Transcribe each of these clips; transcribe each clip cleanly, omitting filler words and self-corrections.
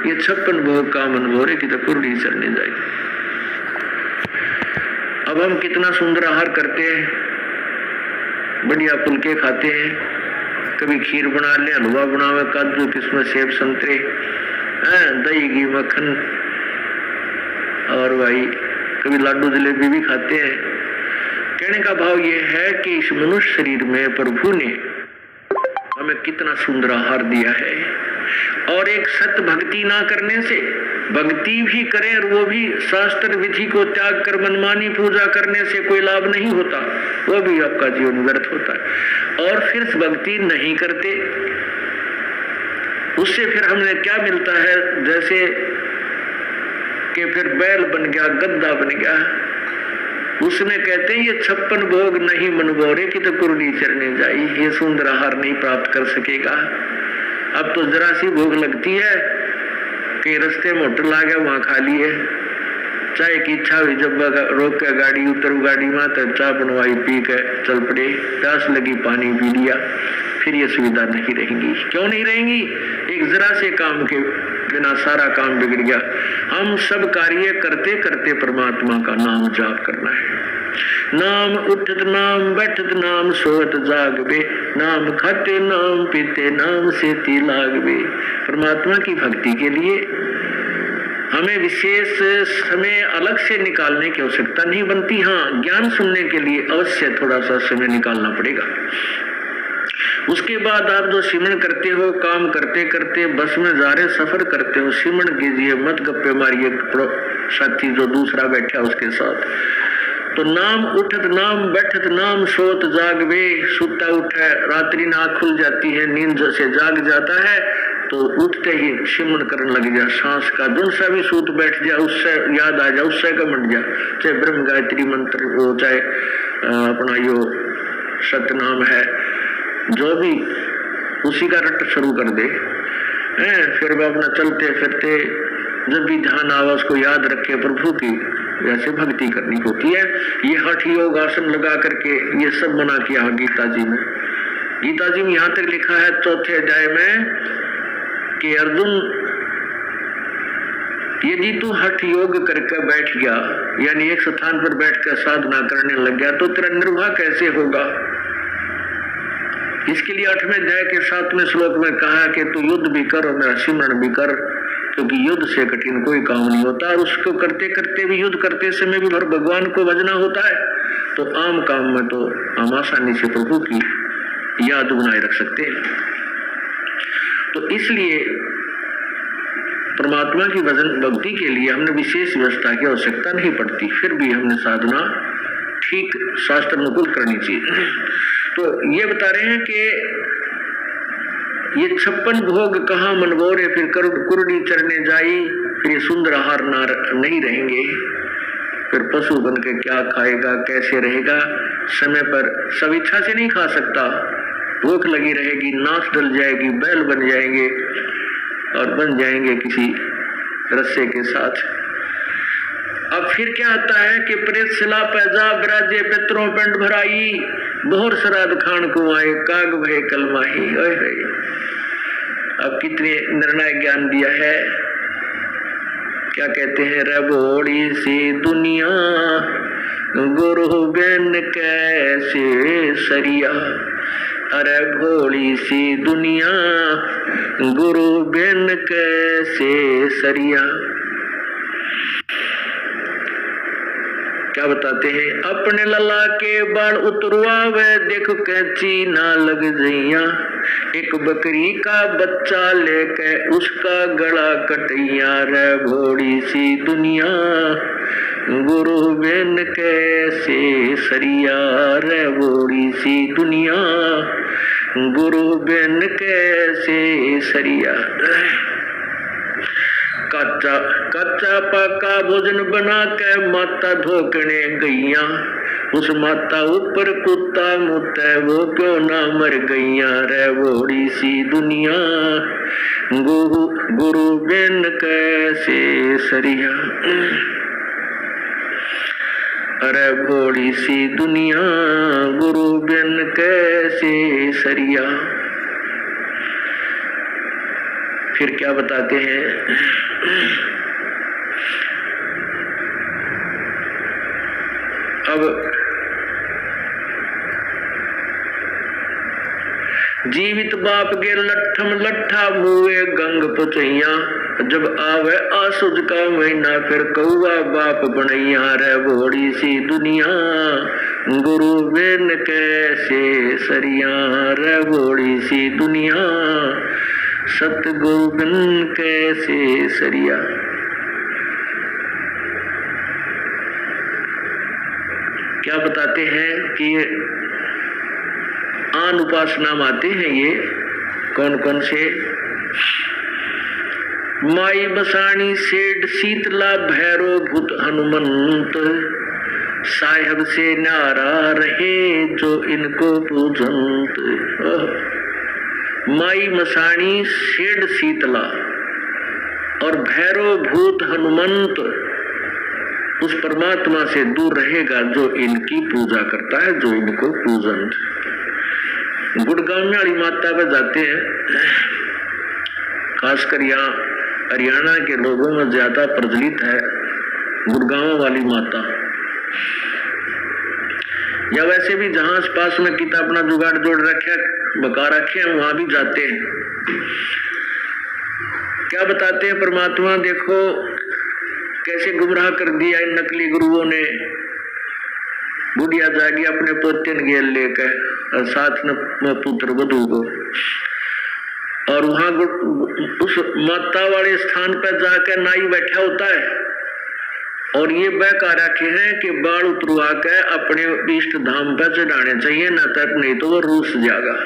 ये 56 भोग का मन भोरे की तो कुर्डी चढ़ने जाएगी। अब हम कितना सुंदर आहार करते हैं, बढ़िया फुलके खाते हैं, कभी खीर बना ले, हलवा बनावे, काजू किस्मत सेब संतरे, दही घी मक्खन, और भाई कभी लाडू जलेबी भी खाते हैं। कहने का भाव ये है कि इस मनुष्य शरीर में प्रभु ने हमें कितना सुंदर आहार दिया है। और एक सत्य भक्ति ना करने से, भक्ति भी करें और वो भी शास्त्र विधि को त्याग कर मनमानी पूजा करने से कोई लाभ नहीं होता, वो भी आपका जीवन व्यर्थ होता है। और फिर भक्ति नहीं करते, उससे फिर हमें क्या मिलता है, जैसे कि फिर बैल बन गया, गद्दा बन गया। उसमें कहते हैं ये 56 भोग नहीं मन भोरे की तो कुर्डी चरने जाई, ये सुंदर आहार नहीं प्राप्त कर सकेगा। अब तो जरा सी भूख लगती है कि रास्ते में होटल आ गया, वहां खा लिए, चाय की इच्छा हुई, जब रोक के गाड़ी उतरू, गाड़ी में तो चाय बनवाई, पी के चल पड़े, प्यास लगी पानी पी लिया। फिर ये सुविधा नहीं रहेंगी। क्यों नहीं रहेंगी? एक जरा से काम के बिना सारा काम बिगड़ गया। हम सब कार्य करते करते परमात्मा का नाम जाप करना है। नाम उठत नाम बैठत नाम सोत जागवे, नाम खाते नाम पीते नाम सेती लागवे। परमात्मा की भक्ति के लिए हमें विशेष समय अलग से निकालने की आवश्यकता नहीं बनती। हाँ, ज्ञान सुनने के लिए अवश्य थोड़ा सा समय निकालना पड़ेगा। उसके बाद आप जो सिमरन करते हो, काम करते करते बस में जा रहे सफर करते हो, सिमरन कीजिए, मत गप्पे मारिए साथी जो दूसरा बैठा उसके साथ। तो नाम उठत नाम बैठत नाम सोत जागवे, सुता उठे, रात्रि ना खुल जाती है, नींद से जाग जाता है तो उठते ही सिमरन करने लग जा। सांस का जुन सा भी सूत बैठ जा, उससे याद आ जा, उससे का मंड जा, चाहे ब्रह्म गायत्री मंत्र हो, चाहे अपना यो सतनाम है, जो भी, उसी का रट शुरू कर दे। फिर वो अपना चलते फिरते जब भी ध्यान आवा उसको याद रखे प्रभु की, वैसे भक्ति करनी होती है। ये हठ योग आसन लगा करके ये सब मना किया गीता जी में। गीता जी में यहाँ तक लिखा है 4थे अध्याय में कि अर्जुन, यदि तू हठ योग करके बैठ गया, यानी एक स्थान पर बैठ कर साधना करने लग गया, तो तेरा निर्वाह कैसे होगा? इसके लिए 8वें अध्याय के 7वें श्लोक में कहा कि तू युद्ध भी कर और मेरा सिमरन भी कर, क्योंकि युद्ध से कठिन कोई काम नहीं होता। और उसको करते करते भी, युद्ध करते समय भी भगवान को भजना होता है, तो आम काम में तो हम आसानी से प्रभु की याद बनाए रख सकते हैं। तो इसलिए परमात्मा की भजन भक्ति के लिए हमने विशेष व्यवस्था की आवश्यकता नहीं पड़ती, फिर भी हमने साधना ठीक शास्त्र अनुकूल करनी चाहिए। तो ये बता रहे हैं कि ये 56 भोग कहाँ मनभोरे, फिर कुर्डी चढ़ने जाई, फिर ये सुंदर आहार नहीं रहेंगे, फिर पशु बन के क्या खाएगा, कैसे रहेगा? समय पर सब इच्छा से नहीं खा सकता, भूख लगी रहेगी, नाक डल जाएगी, बैल बन जाएंगे और बन जाएंगे किसी रस्से के साथ। अब फिर क्या आता है कि प्रेत शिला पैजा विराजे पितरों पेंड भराई, बोहर श्राद्ध खान को आए, काग भय कलमाही। अब कितने निर्णय ज्ञान दिया है। क्या कहते हैं? रे भोड़ी सी दुनिया गुरु बिन कैसे सरिया, अरे भोली सी दुनिया गुरु बिन कैसे सरिया। क्या बताते हैं? अपने लला के बाल उतरवा वे देखो कैंची ना लग जइया, एक बकरी का बच्चा लेके उसका गला कटैया। रे भोड़ी सी दुनिया गुरु बिन कैसे सरिया, रे भोड़ी सी दुनिया गुरु बिन कैसे सरिया। कच्चा पका भोजन बना के माता धोकने गैया, उस माता ऊपर कुत्ता मुते वो क्यों ना मर गैया। रे भोड़ी सी दुनिया गुरु बिन कैसे सरिया, अरे भोड़ी सी दुनिया गुरु बिन कैसे सरिया। फिर क्या बताते हैं, अब जीवित बाप के लट्ठम लट्ठा मुए गंग पुचैया, जब आवे आसुज का महीना फिर कौआ बाप बनैया रे भोड़ी सी दुनिया, गुरु बिन कैसे सरिया रे भोड़ी सी दुनिया, सतगुरु बिन कैसे सरिया। क्या बताते हैं कि ये आन उपासना में आते हैं, ये कौन कौन से, माई बसानी सेठ शीतला भैरो भूत हनुमंत, साहेब से नारा रहे जो इनको पूजंत। माई मसानी सेठ शीतला और भैरो भूत हनुमंत उस परमात्मा से दूर रहेगा जो इनकी पूजा करता है, जो इनको पूजंत। गुड़गांव वाली माता पे जाते हैं, खासकर यहाँ हरियाणा के लोगों में ज्यादा प्रचलित है गुड़गांव वाली माता, या वैसे भी जहां आस पास में किताब अपना जुगाड़ जोड़ रखे बका रखे हैं वहां भी जाते हैं। क्या बताते हैं परमात्मा, देखो कैसे गुमराह कर दिया इन नकली गुरुओं ने। बुढ़िया जागी अपने पोते ने घेर लेकर और साथ में पुत्र वधू को, और वहां उस माता वाले स्थान पर जाकर नाई बैठा होता है और ये बहका रखे हैं कि बाल उतरवा के अपने इष्ट धाम पर चढ़ाने चाहिए, न तक नहीं तो वो रूस जाएगा।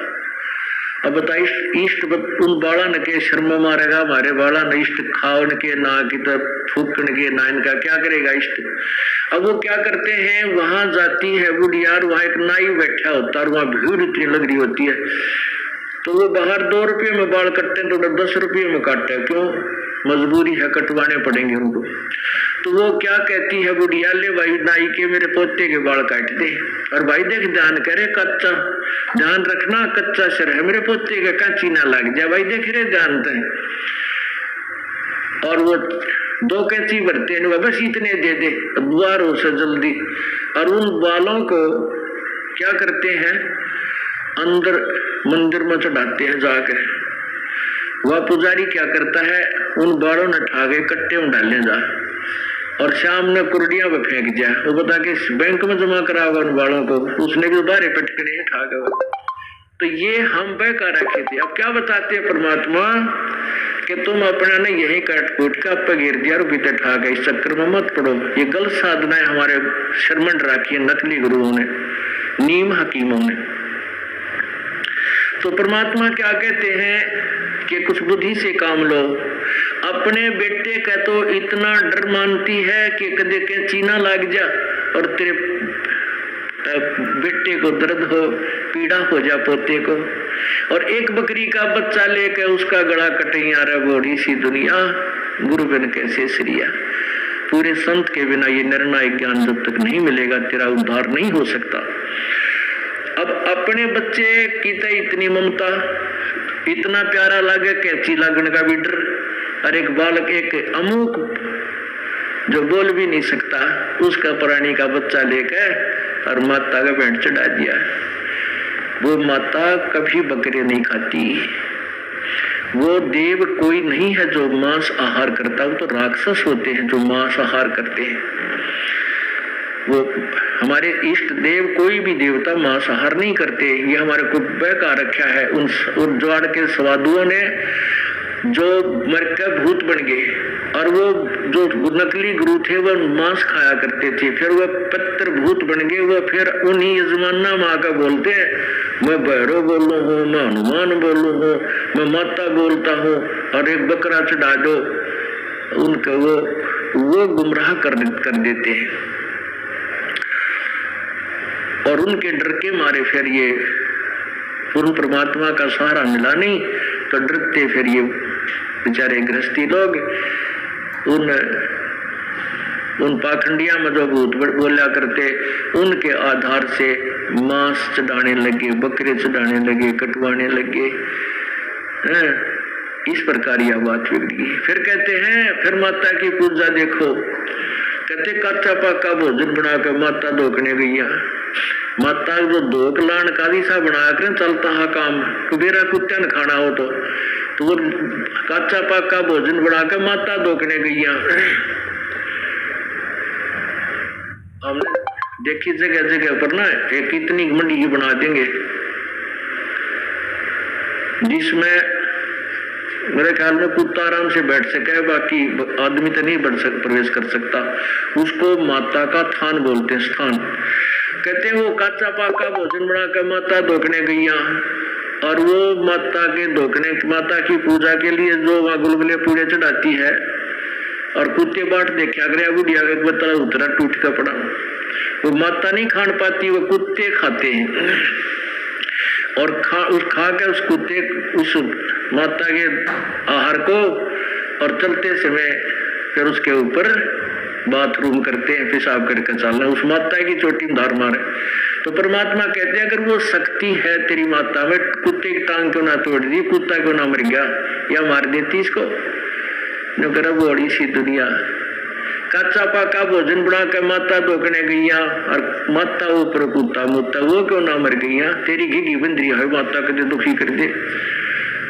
अब बताइए इष्ट उन बाला न के शर्म मारेगा, हमारे बाला न इष्ट खावन के ना की तरफ फूकन के ना, इनका क्या करेगा इष्ट। अब वो क्या करते हैं, वहां जाती है बुढ़िया, वहां एक नाई बैठा होता है और वहां भीड़ इतनी लग रही होती है, तो वो बाहर 2 रुपये में बाल कटते हैं तो 10 रुपये में काटते हैं, क्यों, मजबूरी है, कटवाने पड़ेंगे उनको। तो वो क्या कहती है बुढ़िया, ले भाई नाई के मेरे पोते के बाल काट दे, और भाई देख ध्यान करे, कच्चा ध्यान रखना, कच्चा सिर है मेरे पोते का, कांची ना लग जाए, भाई देख रहे ध्यान है। और वो 2 कैंची भरते हैं, बस इतने दे दे द्वारों से जल्दी, और उन बालों को क्या करते हैं, अंदर मंदिर में चढ़ाते हैं जाकर। वह पुजारी क्या करता है, उन बालों ने ठा के कट्टे में डालने जा और शाम में कुर्डिया में फेंक जाए, वो बता के बैंक में जमा कराओगे उन बालों को, उसने भी बारे पटकने ठा गए। तो ये हम बहका रखे थे। अब क्या बताते हैं परमात्मा कि तुम अपना ने यही काट कूट के आप गिर दिया और बीते ठा गए, इस चक्कर में मत पड़ो। ये गलत साधनाएं हमारे शर्मंड राखी है नकली गुरुओं ने, नीम हकीमों ने। तो परमात्मा क्या कहते हैं कि कुछ बुद्धि से काम लो। अपने बेटे का तो इतना डर मानती है कि कदे के चीना लग जा और तेरे बेटे को दर्द हो, पीड़ा हो जा पोते को, और एक बकरी का बच्चा लेकर उसका गला कटैया रे बूढ़ी सी दुनिया, गुरु बिन कैसे श्रिया। पूरे संत के बिना ये निर्णायक ज्ञान जब तक नहीं मिलेगा तेरा उद्धार नहीं हो सकता। अब अपने बच्चे की तो इतनी ममता, इतना प्यारा लगे कैची लगने का भी डर, और एक बालक एक अमुक जो बोल भी नहीं सकता उसका प्राणी का बच्चा लेकर और माता का पेंट चढ़ा दिया। वो माता कभी बकरे नहीं खाती, वो देव कोई नहीं है जो मांस आहार करता, वो तो राक्षस होते हैं जो मांस आहार करते हैं। वो हमारे इष्ट देव कोई भी देवता मांसाहार नहीं करते, ये हमारे को बहका रखा है उन ज्वाड़ के स्वादुओं ने जो मर कर भूत बन गए, और वो जो नकली गुरु थे वो मांस खाया करते थे, फिर वो पत्थर भूत बन गए, वो फिर उन्हीं यजमाना माँ का बोलते हैं, मैं भैरव बोलू हूँ, मैं हनुमान बोलू हूँ, मैं माता बोलता हूँ, और एक बकरा चढ़ा दो, उनका वो गुमराह कर देते हैं। और उनके डर के मारे फिर ये पूर्ण परमात्मा का सहारा मिला नहीं तो डरते फिर ये बेचारे गृहस्थी लोग उन पाखंडिया में जो भूत बोला करते उनके आधार से मांस चढ़ाने लगे, बकरे चढ़ाने लगे, कटवाने लगे। इस प्रकार यह बात बिगड़ी। फिर कहते हैं, फिर माता की पूजा देखो, कहते कच्चा पक्का भोजन बनाकर माता धोकने गईया। माता जो धोक लान का सा बना कर चलता है काम, कुबेरा कुत्ते न खाना हो तो वो कच्चा पक्का भोजन बनाकर माता धोकने गईया। हमने देखी जगह जगह पर ना एक इतनी मंडी बना देंगे जिसमें मेरे ख्याल में कुत्ता आराम से बैठ सके, बाकी आदमी तो नहीं प्रवेश कर सकता। उसको माता का थान बोलते हैं, स्थान। कहते हैं वो कच्चा पक्का भोजन बनाकर माता धोकने गईया, और वो माता के धोकने, माता की पूजा के लिए जो वहाँ गुलगुले पूड़े चढ़ाती है, और कुत्ते बाट देखा गया बुढ़िया का बतला उतरा टूट का पड़ा। वो माता नहीं खान पाती, वो कुत्ते खाते हैं, और खा के उस कुत्ते उस माता के आहार को, और चलते समय फिर उसके ऊपर बाथरूम करते हैं, पेशाब करके चलना, उस माता की चोटी में धार मारे। तो परमात्मा कहते हैं अगर वो शक्ति है तेरी माता में, कुत्ते की टांग क्यों ना तोड़ दी, कुत्ता क्यों ना मर गया, या मार देती इसको। न कर बड़ी सी दुनिया, कच्चा पका भोजन बना के माता धोकने गईया, और माता ऊपर कुत्ता मुत्ता, वो क्यों ना मर गईया, तेरी घी बंदरी है माता कदे दुखी कर दे,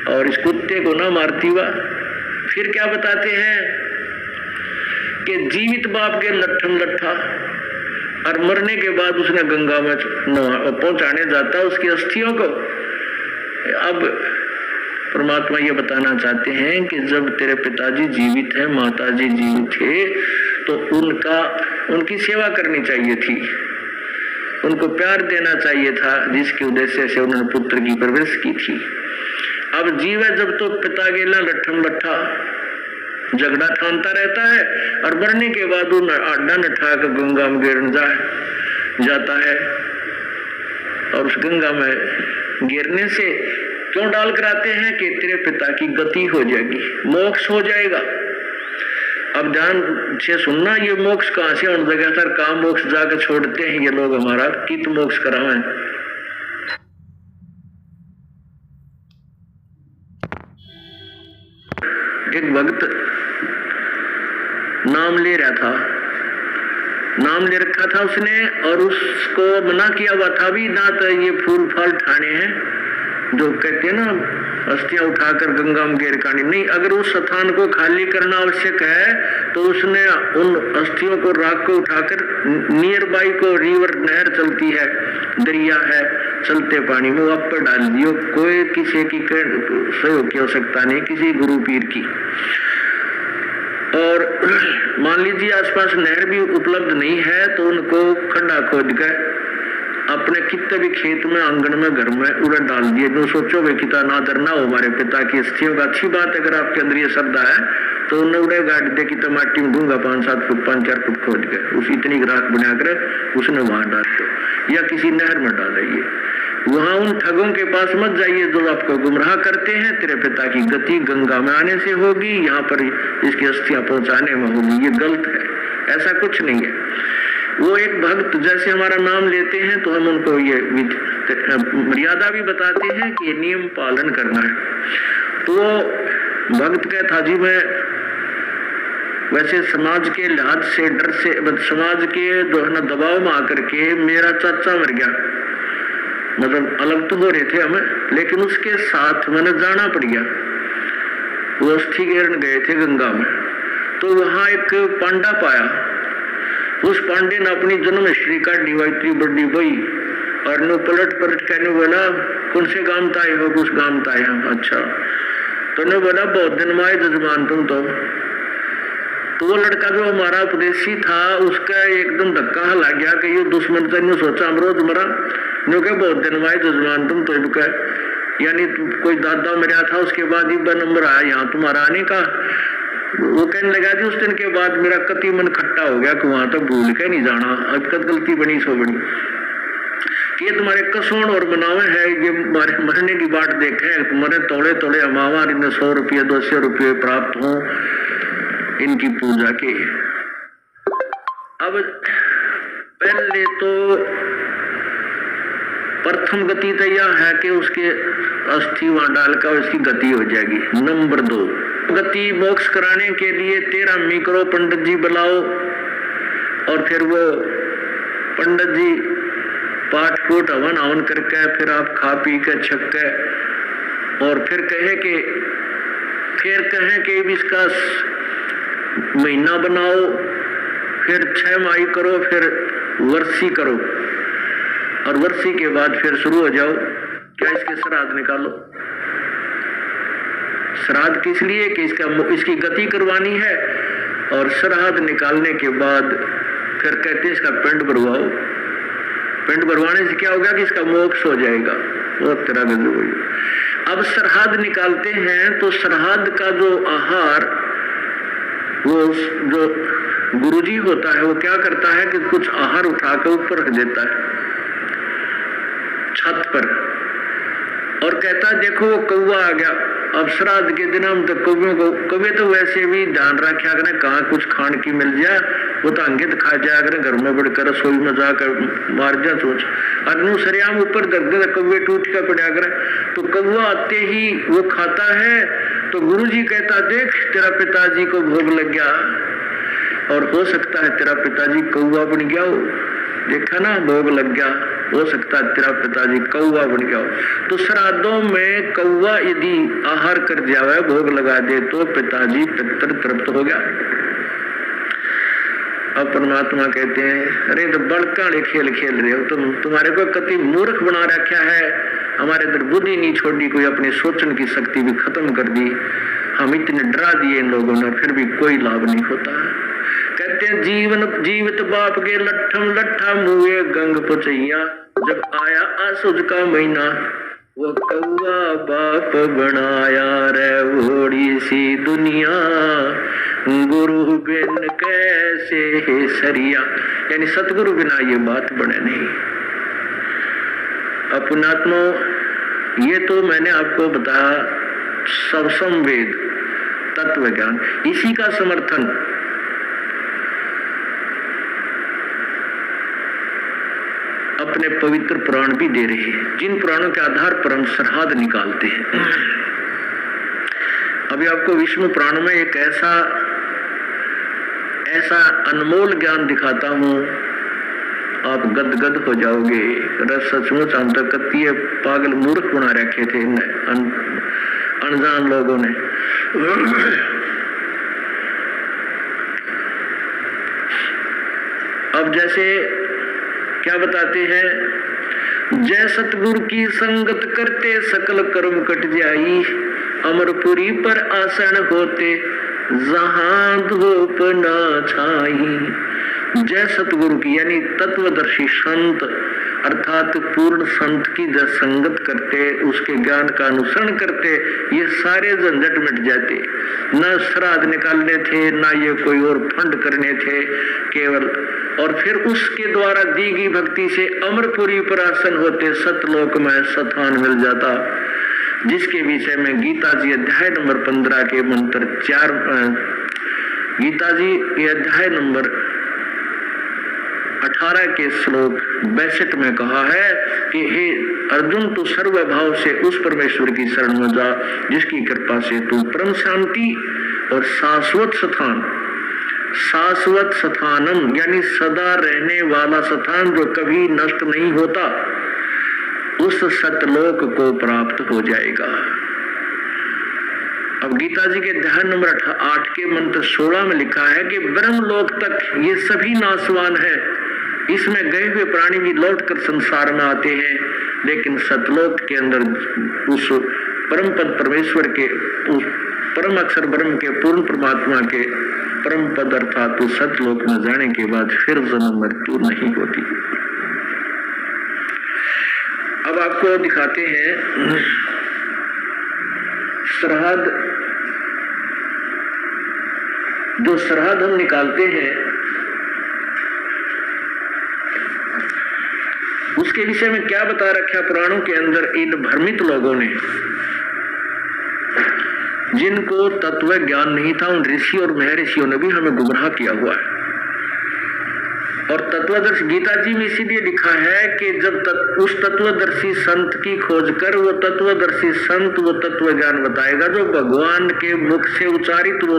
और इस कुत्ते को ना मारती हुआ। फिर क्या बताते हैं कि जीवित बाप के लट्ठम लट्ठा, और मरने के बाद उसने गंगा में पहुंचाने जाता उसकी अस्थियों को। अब परमात्मा ये बताना चाहते हैं कि जब तेरे पिताजी जीवित हैं, माताजी जीवित थे, तो उनकी सेवा करनी चाहिए थी, उनको प्यार देना चाहिए था, जिसके उद्देश्य से उन्होंने पुत्र की परवरिश की थी। अब जीव है जब तो पिता गेला लट्ठम लट्ठा झगड़ा ठानता रहता है, और मरने के बाद उन आड्डा नठा कर गंगा में गिर जाता है, और उस गंगा में गिरने से क्यों डाल कराते हैं कि तेरे पिता की गति हो जाएगी, मोक्ष हो जाएगा। अब ध्यान से सुनना, ये मोक्ष कहां से उन जगह सर काम मोक्ष जाकर छोड़ते हैं ये लोग हमारा, कित मोक्ष करावे। एक भक्त नाम ले रहा था, नाम ले रखा था उसने, और उसको मना किया हुआ था भी ना, तो ये फूल फल ठाने हैं जो कहते हैं ना अस्थियां उठाकर गंगा में गिर कानी नहीं। अगर उस स्थान को खाली करना आवश्यक है तो उसने उन अस्थियों को राख को उठाकर नियर बाई को रिवर नहर चलती है, दरिया है, चलते पानी में वहां पर डाल दियो। कोई किसी की सहयोग की आवश्यकता नहीं, किसी गुरु पीर की। और मान लीजिए आसपास नहर भी उपलब्ध नहीं है तो उनको खड्डा खोद कर अपने कितने भी खेत में, आंगन में, घर में उड़द डाल दिए। जो सोचो वे कितना नादर ना हो हमारे पिता की अस्थियों का, अच्छी बात है। अगर आपके अंदर ये श्रद्धा है तो उन्हें उड़े गाड़ दे कि माटी में दूंगा 5-7 फुट 5-4 फुट खोद के, उस इतनी राख बनाकर उसने वहां डाल दो, या किसी नहर में डालिए। वहां उन ठगों के पास मत जाइए जो आपको गुमराह करते हैं। तेरे पिता की गति गंगा में आने से होगी, यहाँ पर इसकी अस्थियां पहुंचाने में होगी, ये गलत है, ऐसा कुछ नहीं है। वो एक भक्त जैसे हमारा नाम लेते हैं तो हम उनको ये मर्यादा भी बताते हैं कि ये नियम पालन करना है। तो भक्त कहता जी मैं वैसे समाज के लिहाज से डर से, समाज के दबाव में आकर के मेरा चाचा मर गया, मतलब अलग तो हो रहे थे हमें, लेकिन उसके साथ मैंने जाना पड़ गया। वो अस्थि गिरन गए थे गंगा में, तो वहां एक पांडा पाया। उस पांडे ने अपनी जन्म हिस्ट्री का डिवाइटरी बड़ी बई, और नो पलट कहने बोला कौन से गांव ताए हो, कुछ गांव ताए। अच्छा, तो ने बोला बहुत दिन माए जजमान तुम तो वो लड़का जो हमारा उपदेशी था उसका एकदम धक्का हला गया कि ये दुश्मन से नहीं सोचा अमरोज मरा, नो के बहुत दिन माए जजमान तुम तो, यानी कोई दादा मरा था उसके बाद ही नंबर आया यहाँ तुम्हारा आने का। वो कहने लगा जी उस दिन के बाद मेरा कति मन खट्टा हो गया कि वहां तक भूल के नहीं जाना, अब कद गलती बनी सो बनी कि ये तुम्हारे कसोण और मनावे है, ये हमारे मरने की बात देखे, तुम्हारे तोड़े तोड़े अमावा इन्हें 100 रुपये 200 रुपये प्राप्त हो इनकी पूजा के। अब पहले तो प्रथम गति तो यह है कि उसके अस्थि वहां डालकर उसकी गति हो जाएगी। नंबर 2, गति मोक्ष कराने के लिए 13 करो पंडित जी बुलाओ, और फिर वो पंडित जी पाठ फूट हवन हवन करके फिर आप खा पी के छक के, और फिर कहे कि इसका महीना बनाओ, फिर 6 माही करो, फिर वर्षी करो, और वर्षी के बाद फिर शुरू हो जाओ, क्या इसके श्राद्ध निकालो। श्राद्ध किस लिए कि इसकी गति करवानी है, और श्राद्ध निकालने के बाद फिर कहते हैं इसका पिंड भरवाओ। पिंड भरवाने से क्या होगा कि इसका मोक्ष हो जाएगा। वो तरह का अब श्राद्ध निकालते हैं तो श्राद्ध का जो आहार वो जो गुरुजी होता है वो क्या करता है कि कुछ आहार उठाकर ऊपर रख देता है छत पर, और कहता है देखो वो कौवा आ गया। अब श्राद्ध के दिन हम तो कौवे तो वैसे भी ध्यान रखा करें कहाँ कुछ खान की मिल जाए, वो तो अंगित खा जाया करें, घर में बढ़कर रसोई में जाकर मार जा सोच, अनु सरियाम ऊपर दर्द दे कौवे टूट कर पड़ा करें, तो कौवा आते ही वो खाता है। तो गुरुजी कहता देख तेरा पिताजी को भोग लग गया, और हो सकता है तेरा पिताजी कौवा बन गया हो, देखा ना भोग लग गया, हो सकता है तेरा पिताजी कौवा बन गया हो। तो श्राद्धों में कौवा यदि आहार कर जावे भोग लगा दे तो पिताजी पितर तृप्त हो गया। अब परमात्मा कहते हैं अरे तो बड़काले खेल खेल रहे हो तुम, तुम्हारे को कति मूर्ख बना रखा है, हमारे अंदर बुद्धि नहीं छोड़ी, कोई अपनी सोचने की शक्ति भी खत्म कर दी, हम इतने डरा दिए इन लोगों ने, फिर भी कोई लाभ नहीं होता। कहते हैं जीवित बाप के लट्ठम लट्ठा मुए गंग पुचैया, जब आया आसुज का महीना वो कौवा बाप बनाया रे भोड़ी सी दुनिया, गुरु बिन कैसे है सरिया, यानी सतगुरु बिना ये बात बने नहीं। अपनात्मा ये तो मैंने आपको बताया सब संवेद तत्व ज्ञान, इसी का समर्थन अपने पवित्र पुराण भी दे रहे हैं, जिन पुराणों के आधार पर हम श्राद्ध निकालते हैं। अभी आपको विष्णु पुराण में एक ऐसा अनमोल ज्ञान दिखाता हूं, आप गदगद हो जाओगे। सचमुच हम तो कत्ती पागल मूर्ख बना रखे थे अनजान लोगों ने। अब जैसे क्या बताते हैं, जय सतगुरु की संगत करते सकल कर्म कट जाई, अमरपुरी पर आसन होते जहां धूप ना छाई। जय सतगुरु की यानी तत्वदर्शी संत अर्थात पूर्ण संत की जब संगत करते, उसके ज्ञान का अनुसरण करते, ये सारे झंझट मिट जाते। न श्राद्ध निकालने थे, ना ये कोई और फंड करने थे केवल, और फिर उसके द्वारा दी गई भक्ति से अमरपुरी पर आसन होते, सतलोक में स्थान मिल जाता, जिसके विषय में गीता जी अध्याय नंबर 15 के मंत्र 4, गीता जी ये अध्याय नंबर 18 के श्लोक 62 में कहा है कि हे अर्जुन तू सर्व भाव से उस परमेश्वर की शरण में जा जिसकी कृपा से तू परम शांति और शाश्वत स्थानम यानी सदा रहने वाला स्थान जो कभी नष्ट नहीं होता, उस सतलोक को प्राप्त हो जाएगा। अब गीता जी के अध्याय नंबर 8 के मंत्र 16 में लिखा है कि ब्रह्मलोक तक ये सभी नाशवान है, इसमें गए हुए प्राणी भी लौटकर संसार में आते हैं, लेकिन सतलोक के अंदर उस परम पद परमेश्वर के, उस परम अक्षर ब्रह्म के पूर्ण परमात्मा के परम पद अर्थात उस सतलोक में जाने के बाद फिर जन्म मृत्यु नहीं होती। अब आपको दिखाते हैं श्राद्ध, जो श्राद्ध हम निकालते हैं उसके विषय में क्या बता रखा पुराणों के अंदर। इन भ्रमित लोगों ने, जिनको तत्व ज्ञान नहीं था, उन ऋषि और महर्षियों ने भी हमें गुमराह किया हुआ है, और तत्वदर्शी गीता जी में इसीलिए लिखा है कि जब उस तत्वदर्शी संत की खोज कर वो तत्वदर्शी संत वो तत्व ज्ञान बताएगा जो भगवान के मुख से उच्चारित वो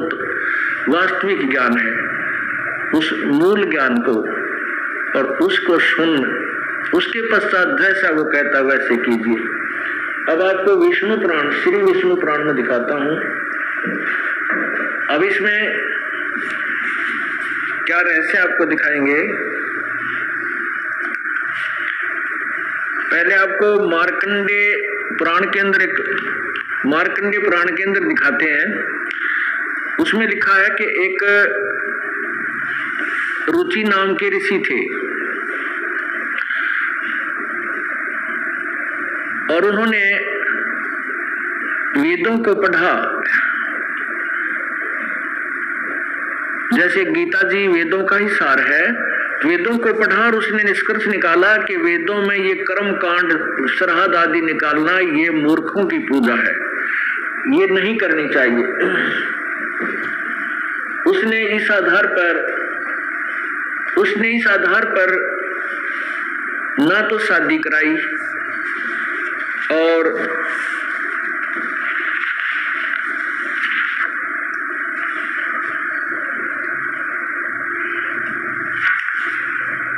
वास्तविक ज्ञान है, उस मूल ज्ञान को, और उसको सुन उसके पश्चात जैसा वो कहता वैसे कीजिए। अब आपको विष्णु पुराण, श्री विष्णु पुराण में दिखाता हूं। अब इसमें क्या रहस्य आपको दिखाएंगे। पहले आपको मार्कंडेय पुराण के अंदर दिखाते हैं। उसमें लिखा है कि एक रुचि नाम के ऋषि थे और उन्होंने वेदों को पढ़ा। जैसे गीता जी वेदों का ही सार है, वेदों को पढ़ा और उसने निष्कर्ष निकाला कि वेदों में ये कर्म कांड श्राद्ध आदि निकालना ये मूर्खों की पूजा है, ये नहीं करनी चाहिए। उसने इस आधार पर ना तो शादी कराई और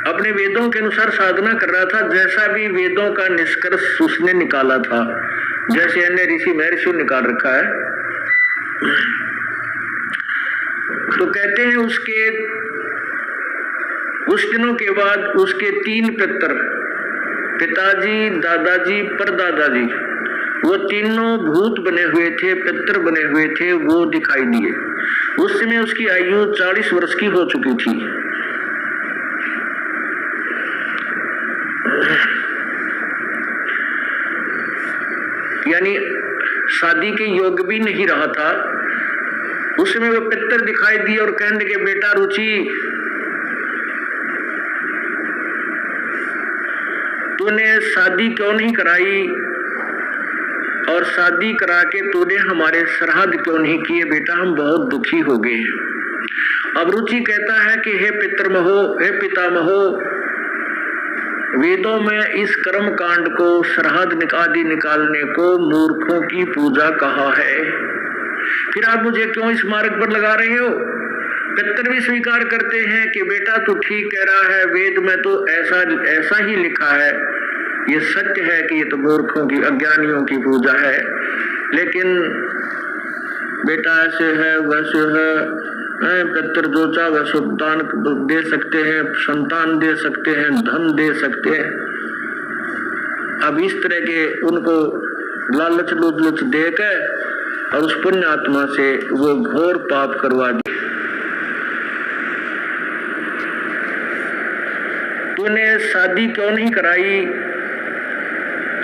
अपने वेदों के अनुसार साधना कर रहा था, जैसा भी वेदों का निष्कर्ष उसने निकाला था, जैसे अन्य ऋषि महर्षि निकाल रखा है। तो कहते हैं उस दिनों के बाद उसके 3 पिताजी, दादाजी, परदादाजी, वो तीनों भूत बने हुए थे, पितर बने हुए थे, वो दिखाई दिए। उस समय उसकी आयु 40 वर्ष की हो चुकी थी। यानी शादी के योग भी नहीं रहा था। उस समय वो पितर दिखाई दिए और कहने के बेटा रुचि, तूने शादी क्यों नहीं कराई और शादी करा के तूने हमारे श्राद्ध क्यों नहीं किए बेटा, हम बहुत दुखी हो गए। अब रुचि कहता है कि हे पितरमहो, हे पितामहो, वेदों में इस कर्म कांड को, श्राद्ध आदि निकालने को मूर्खों की पूजा कहा है, फिर आप मुझे क्यों इस मार्ग पर लगा रहे हो। पितर भी स्वीकार करते हैं कि बेटा तू ठीक कह रहा है, वेद में तो ऐसा ही लिखा है, ये सत्य है कि ये तो मूर्खों की, अज्ञानियों की पूजा है, लेकिन बेटा ऐसे है वैसे है, पितर जो चाहे वैसे दान दे सकते हैं, संतान दे सकते हैं, धन दे सकते हैं। अब इस तरह के उनको लालच लुच दे के और उस पुण्य आत्मा से वो घोर पाप करवा दिए। तूने शादी क्यों नहीं कराई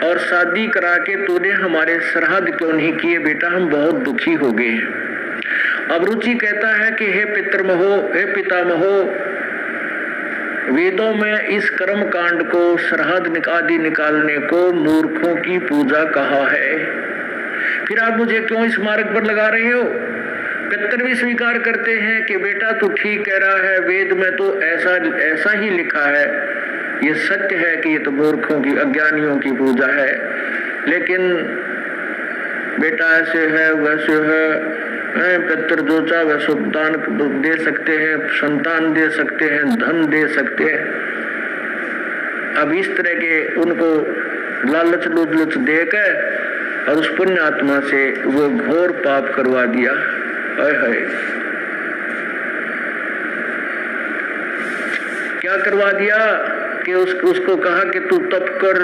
और शादी करा के तूने हमारे श्राद्ध क्यों नहीं किए बेटा, हम बहुत दुखी हो गए। अब रुचि कहता है कि हे पितरमहो, हे पितामहो, वेदों में इस कर्म कांड को, श्राद्ध आदि निकालने को मूर्खों की पूजा कहा है, फिर आप मुझे क्यों इस मार्ग पर लगा रहे हो। पितर भी स्वीकार करते हैं कि बेटा तू ठीक कह रहा है, वेद में तो ऐसा ही लिखा है, ये सत्य है कि ये तो मूर्खों की, अज्ञानियों की पूजा है, लेकिन बेटा ऐसे है वैसे है, पितर जो चाहे वैसे दान दे सकते हैं, संतान दे सकते हैं, धन दे सकते हैं। अब इस तरह के उनको लालच लुच दे के और उस पुण्य आत्मा से वो घोर पाप करवा दिया। है क्या करवा दिया कि उसको कहा कि तू तप कर,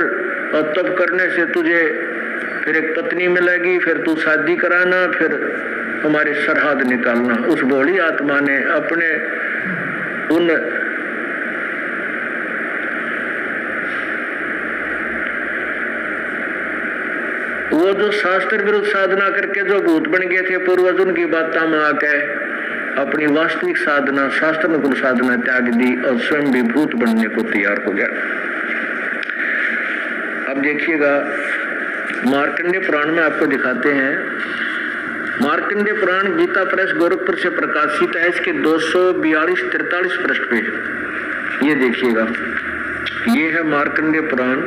और तप करने से तुझे फिर एक पत्नी मिलेगी, फिर तू शादी कराना, फिर हमारे श्राद्ध निकालना। उस भोली आत्मा ने अपने उन वो जो शास्त्र विरुद्ध साधना करके जो भूत बन गए थे पूर्वज, उनकी बातों में आके अपनी वास्तविक साधना, शास्त्र अनुकूल साधना त्याग दी और स्वयं भी भूत बनने को तैयार हो गया। अब देखिएगा मार्कंडेय पुराण में आपको दिखाते हैं। मार्कंडेय पुराण गीता प्रेस गोरखपुर से प्रकाशित है। इसके 242-43 पृष्ठ पे ये देखिएगा, ये है मार्कंडेय पुराण,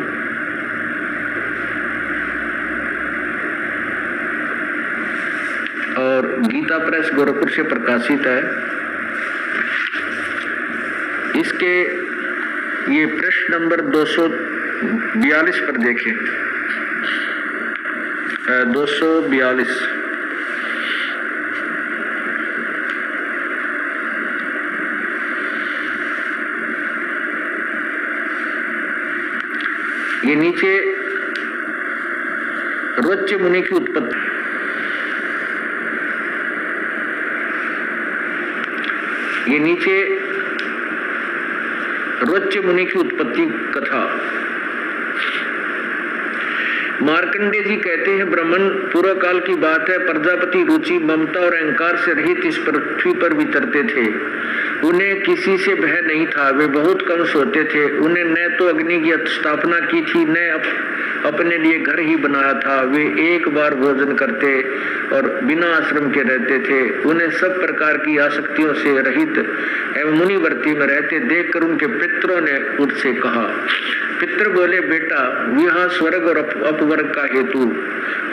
और गीता प्रेस गोरखपुर से प्रकाशित है। इसके ये पृष्ठ नंबर 242 पर देखें, 242। ये नीचे रोच्य मुनि की उत्पत्ति, ये नीचे रोच्य मुनि की उत्पत्ति कथा। मार्कंडेय जी कहते हैं, ब्राह्मण पूर्व काल की बात है, प्रजापति रुचि ममता और अहंकार से रहित इस पृथ्वी पर विचरते थे। उन्हें किसी से भय नहीं था, वे बहुत कम सोते थे। उन्हें न तो अग्नि की स्थापना की थी, न अपने लिए घर ही बनाया था। वे एक बार भोजन करते और बिना आश्रम के रहते थे। उन्हें सब प्रकार की आसक्तियों से रहित एवं मुनिवर्ती में रहते देखकर उनके पितरों ने उनसे कहा। पितर बोले, बेटा विवाह स्वर्ग और अपवर्ग का हेतु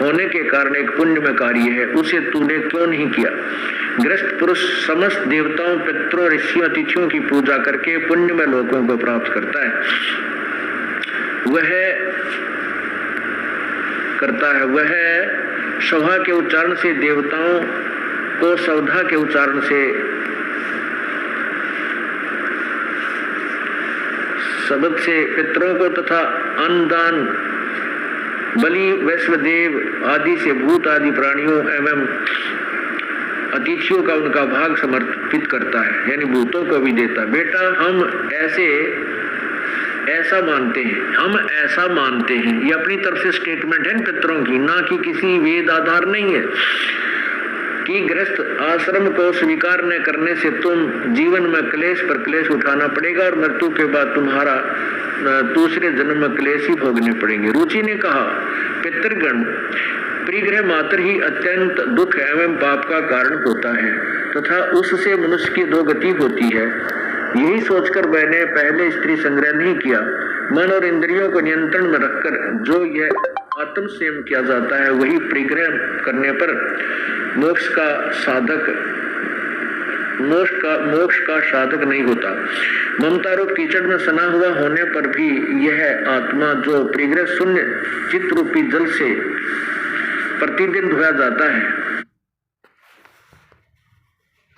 होने के कारण एक पुण्यमय कार्य है, उसे तूने क्यों नहीं किया? गृहस्थ पुरुष समस्त देवताओं, पितरों, ऋषियों, अतिथियों की पूजा करके पुण्यमय लोकों को प्राप्त करता है। वह सौधा के उच्चारण से देवताओं को, सौधा के उच्चारण से शब्द से पितरों को तथा अन्नदान, बलि, वैश्वदेव आदि से भूत आदि प्राणियों एवं अतिथियों का उनका भाग समर्पित करता है, यानी भूतों को भी देता। बेटा हम ऐसा मानते हैं, ये अपनी तरफ से स्टेटमेंट है पितरों की, ना कि किसी वेद आधार नहीं है, कि गृहस्थ आश्रम को स्वीकार न करने से तुम जीवन में क्लेश पर क्लेश उठाना पड़ेगा और मृत्यु के बाद तुम्हारा दूसरे जन्म में क्लेश ही भोगने पड़ेंगे। रुचि ने कहा, पितृगण, परिग्रह मात्र ही अत्यंत दुख एवं पाप का कारण होता है तथा उससे मनुष्य की दो गति होती है। यही सोचकर मैंने पहले स्त्री संग्रह नहीं किया। मन और इंद्रियों को नियंत्रण में रखकर जो यह आत्म संयम किया जाता है, वही परिग्रह करने पर मोक्ष का साधक नहीं होता। ममता रूप कीचड़ में सना हुआ होने पर भी यह आत्मा जो परिग्रह शून्य चित्त रूपी जल से प्रतिदिन धोया जाता है,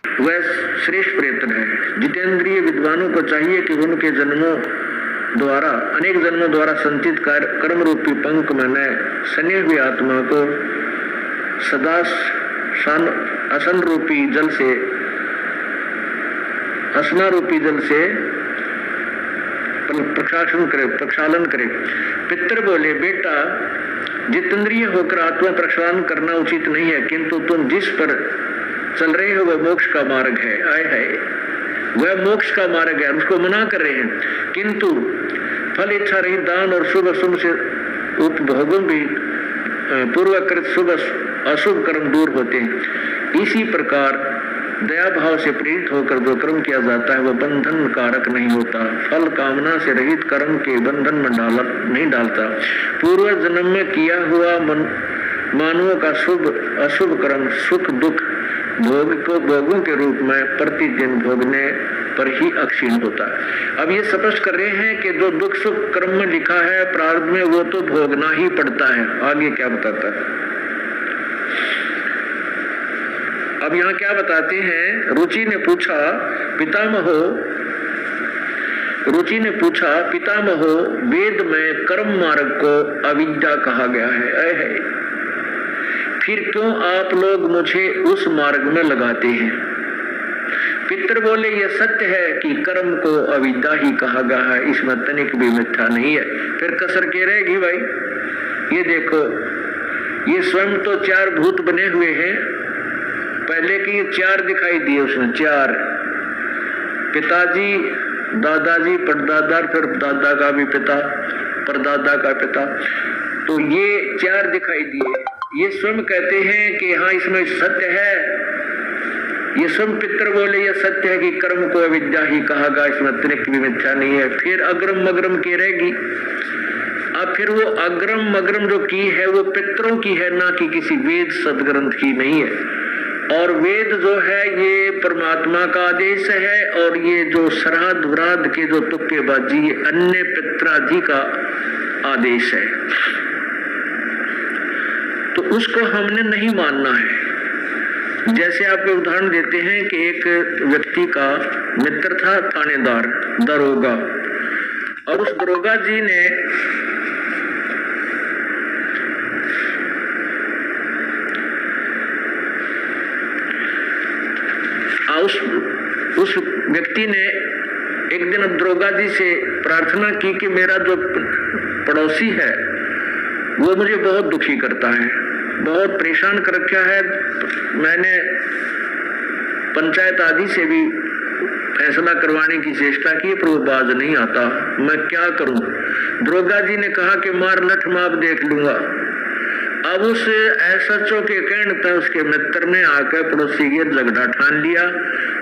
वह श्रेष्ठ प्रयत्न है। जितेंद्रिय विद्वानों को चाहिए कि उनके अनेक जन्मों द्वारा संचित कर्म रूपी पंख में सने हुई आत्मा को सदा असना रूपी जल से प्रक्षालन करे। पितर बोले, बेटा जितेंद्रिय होकर आत्मा प्रक्षालन करना उचित नहीं है, किंतु तुम जिस पर चल रहे हो वह मोक्ष का मार्ग है। वह मोक्ष का मार्ग है, उसको मना कर रहे हैं, किंतु फल इच्छा रहित दान और शुभ अशुभ से उपभोगों भी पूर्वकृत शुभ अशुभ कर्म दूर होते हैं। इसी प्रकार दया भाव से प्रेरित होकर जो कर्म किया जाता है वह बंधन कारक नहीं होता। फल कामना से रहित कर्म के बंधन में नहीं डालता। पूर्व जन्म में किया हुआ मानवों का शुभ अशुभ कर्म सुख दुख भोगों के रूप में प्रतिदिन भोगने पर ही अक्षीण होता है। अब ये स्पष्ट कर रहे हैं कि जो दुख सुख कर्म में लिखा है प्रारब्ध में, वो तो भोगना ही पड़ता है। आगे क्या बताता है, अब यहाँ क्या बताते हैं। रुचि ने पूछा, पितामहो, वेद में कर्म मार्ग को अविद्या कहा गया है। फिर क्यों आप लोग मुझे उस मार्ग में लगाते हैं? पितर बोले, यह सत्य है कि कर्म को अविद्या ही कहा गया है, इसमें तनिक भी मिथ्या नहीं है। फिर कसर के रहेगी भाई। ये देखो, ये स्वयं तो चार भूत बने हुए हैं, पहले की ये चार दिखाई दिए उसने, चार, पिताजी, दादाजी, परदादा, फिर दादा का भी पिता, परदादा का पिता, तो ये चार दिखाई दिए। ये स्वयं कहते हैं कि हाँ इसमें सत्य है ये सब पितर बोले यह सत्य है कि कर्म को अविद्या ही कहागा, इसमें अतिरिक्त भी मिथ्या नहीं है। फिर अग्रम मग्रम की रहेगी। अब फिर वो अग्रम मग्रम जो की है वो पितरों की है, ना कि किसी वेद सदग्रंथ की नहीं है। और वेद जो है ये परमात्मा का आदेश है, और ये जो श्राद्ध व्राद्ध के जो तुक्केबाजी ये अन्य पितरादि का आदेश है, तो उसको हमने नहीं मानना है। जैसे आप उदाहरण देते हैं कि एक व्यक्ति का मित्र था थानेदार दरोगा, और उस दरोगा जी ने उस व्यक्ति ने एक दिन दरोगा जी से प्रार्थना की कि मेरा जो पड़ोसी है वो मुझे बहुत दुखी करता है, बहुत परेशान कर रखा है। मैंने पंचायत आदि से भी फैसला करवाने की चेष्टा की पर वो बाज नहीं आता, मैं क्या करूं। दरोगा जी ने कहा कि मार लठ माप देख लूंगा। अब उस एसएचओ के कहने पर उसके मित्र ने आकर पड़ोसी के झगड़ा ठान लिया,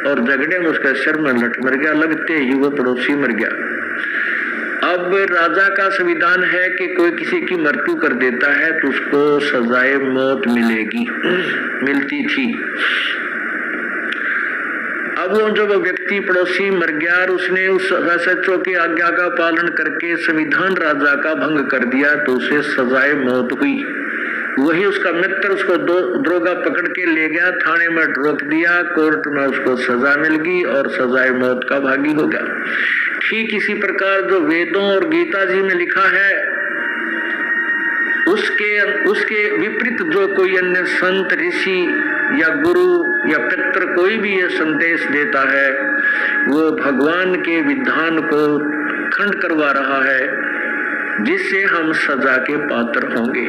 और झगड़े में उसका सिर में लठ मर गया, लगते ही वो पड़ोसी मर गया। अब राजा का संविधान है कि कोई किसी की मृत्यु कर देता है तो उसको सजाए मौत मिलेगी, मिलती थी। अब वो जो व्यक्ति पड़ोसी मर गया और उसने उस एसएचओ की आज्ञा का पालन करके संविधान राजा का भंग कर दिया, तो उसे सजाए मौत हुई। वही उसका मित्र उसको दरोगा पकड़ के ले गया, थाने में रोक दिया, कोर्ट में उसको सजा मिल गई और सजाए मौत का भागी हो गया। ठीक इसी प्रकार जो वेदों और गीता जी में लिखा है उसके विपरीत जो कोई अन्य संत ऋषि या गुरु या पितर कोई भी ये संदेश देता है, वो भगवान के विधान को खंड करवा रहा है, जिससे हम सजा के पात्र होंगे।